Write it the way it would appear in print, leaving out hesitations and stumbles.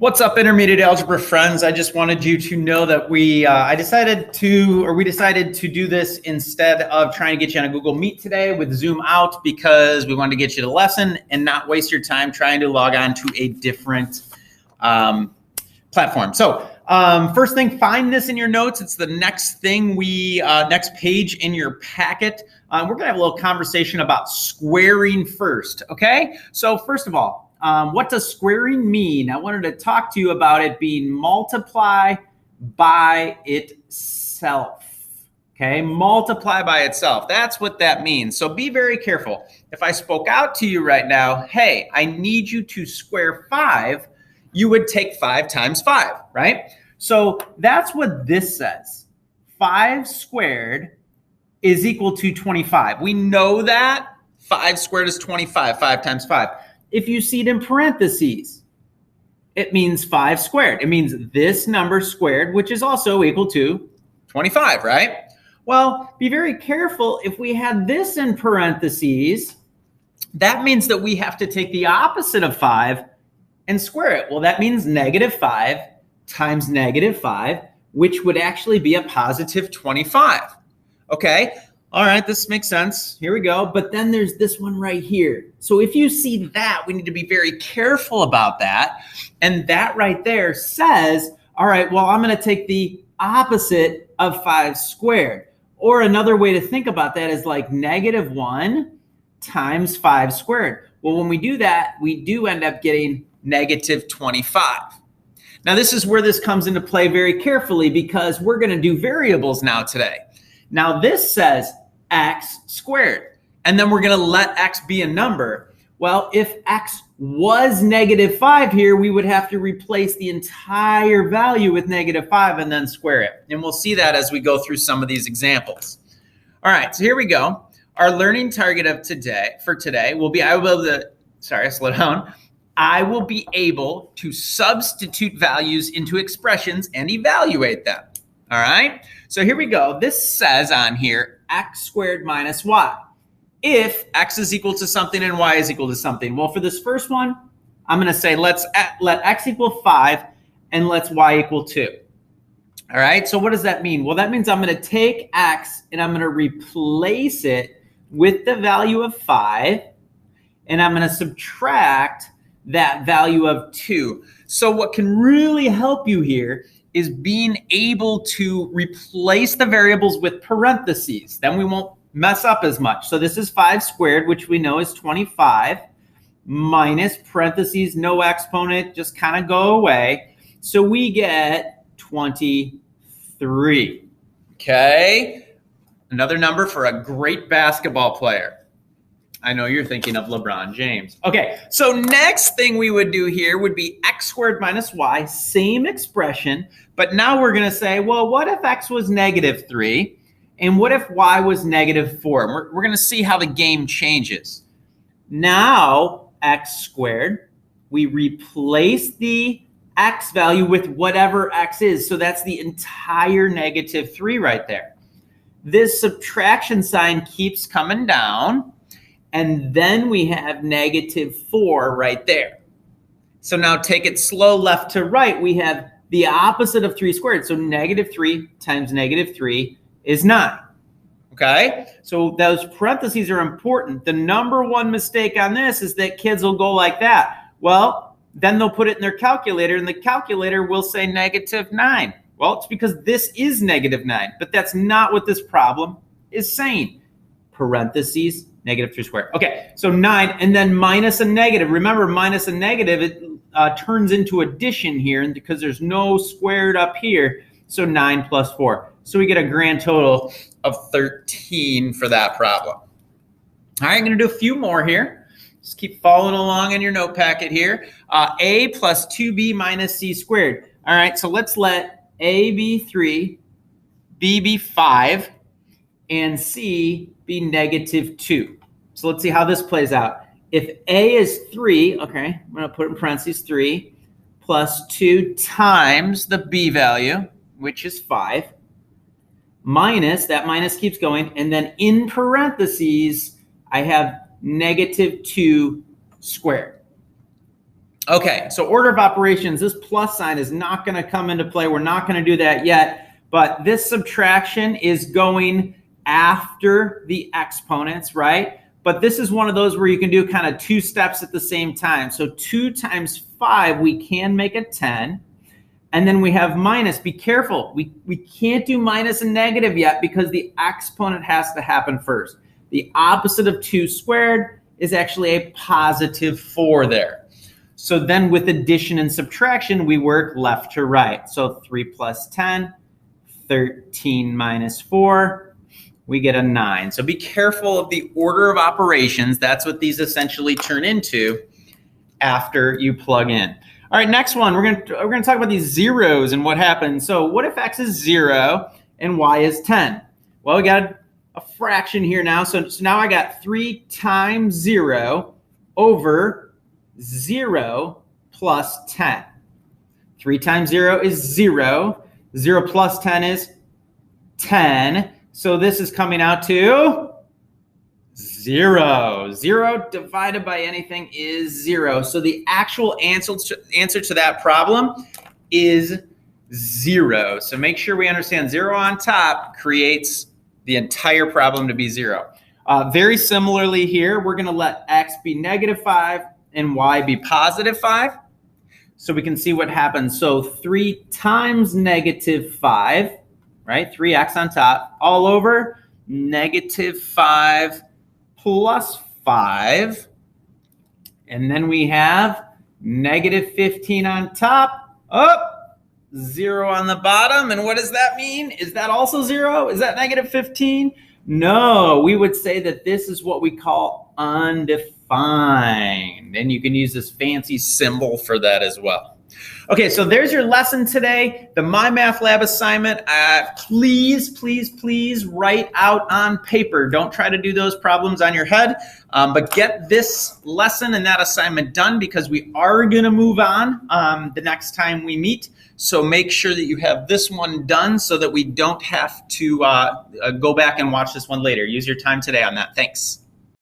What's up, intermediate algebra friends? I just wanted you to know that we decided to do this instead of trying to get you on a Google Meet today with Zoom out, because we wanted to get you the lesson and not waste your time trying to log on to a different platform. So first thing, find this in your notes. It's the next thing next page in your packet. We're gonna have a little conversation about squaring first, okay? So first of all, what does squaring mean? I wanted to talk to you about it being multiply by itself. Okay, multiply by itself. That's what that means. So be very careful. If I spoke out to you right now, hey, I need you to square 5, you would take 5 times 5, right? So that's what this says. 5 squared is equal to 25. We know that 5 squared is 25, 5 times 5. If you see it in parentheses, it means 5 squared. It means this number squared, which is also equal to 25, right? Well, be very careful. If we had this in parentheses, that means that we have to take the opposite of 5 and square it. Well, that means -5 times -5, which would actually be a positive 25. Okay. All right, this makes sense. Here we go. But then there's this one right here. So if you see that, we need to be very careful about that. And that right there says, all right, well, I'm going to take the opposite of 5 squared. Or another way to think about that is like -1 times 5 squared. Well, when we do that, we do end up getting -25. Now, this is where this comes into play very carefully, because we're going to do variables now today. Now, this says x squared, and then we're going to let x be a number. Well, if x was -5 here, we would have to replace the entire value with -5 and then square it. And we'll see that as we go through some of these examples. All right, so here we go. Our learning target of today will be, I will be able to substitute values into expressions and evaluate them. All right, so here we go. This says on here, x squared minus y. If x is equal to something and y is equal to something. Well, for this first one, I'm going to say let x equal 5 and let's y equal 2. All right, so what does that mean? Well, that means I'm going to take x and I'm going to replace it with the value of 5, and I'm going to subtract that value of 2. So what can really help you here is being able to replace the variables with parentheses. Then we won't mess up as much. So this is 5 squared, which we know is 25, minus parentheses, no exponent, just kind of go away. So we get 23. Okay, another number for a great basketball player. I know you're thinking of LeBron James. Okay, so next thing we would do here would be x squared minus y, same expression, but now we're going to say, well, what if x was -3? And what if y was -4? We're going to see how the game changes. Now, x squared, we replace the x value with whatever x is. So that's the entire -3 right there. This subtraction sign keeps coming down. And then we have -4 right there. So now take it slow left to right. We have the opposite of 3 squared. So -3 times -3 is 9. Okay? So those parentheses are important. The number one mistake on this is that kids will go like that. Well, then they'll put it in their calculator, and the calculator will say -9. Well, it's because this is -9, but that's not what this problem is saying. Parentheses, -3 squared. Okay, so 9, and then minus a negative. Remember, minus a negative, it turns into addition here, and because there's no squared up here, so 9 plus 4. So we get a grand total of 13 for that problem. All right, I'm going to do a few more here. Just keep following along in your note packet here. A plus 2b minus c squared. All right, so let's let a be 3, b be 5, and c be -2. So let's see how this plays out. If a is 3, okay, I'm going to put in parentheses 3, plus 2 times the b value, which is 5, minus, that minus keeps going, and then in parentheses, I have -2 squared. Okay, so order of operations, this plus sign is not going to come into play. We're not going to do that yet, but this subtraction is going after the exponents, right? But this is one of those where you can do kind of two steps at the same time. So 2 times 5, we can make a 10. And then we have minus. Be careful. We can't do minus and negative yet because the exponent has to happen first. The opposite of 2 squared is actually a positive 4 there. So then with addition and subtraction, we work left to right. So 3 plus 10, 13 minus 4. We get a 9. So be careful of the order of operations. That's what these essentially turn into after you plug in. All right, next one, we're gonna talk about these zeros and what happens. So what if x is 0 and y is 10? Well, we got a fraction here now. So now I got 3 times 0 over 0 plus 10. 3 times 0 is 0. 0 plus 10 is 10. So this is coming out to 0. 0 divided by anything is 0. So the actual answer to that problem is 0. So make sure we understand 0 on top creates the entire problem to be 0. Very similarly here, we're going to let x be -5 and y be +5. So we can see what happens. So 3 times -5. Right, 3x on top, all over -5 plus 5. And then we have -15 on top, 0 on the bottom. And what does that mean? Is that also 0? Is that -15? No, we would say that this is what we call undefined. And you can use this fancy symbol for that as well. Okay, so there's your lesson today, the My Math Lab assignment. Please, please, please write out on paper. Don't try to do those problems on your head, but get this lesson and that assignment done because we are going to move on the next time we meet. So make sure that you have this one done so that we don't have to go back and watch this one later. Use your time today on that. Thanks.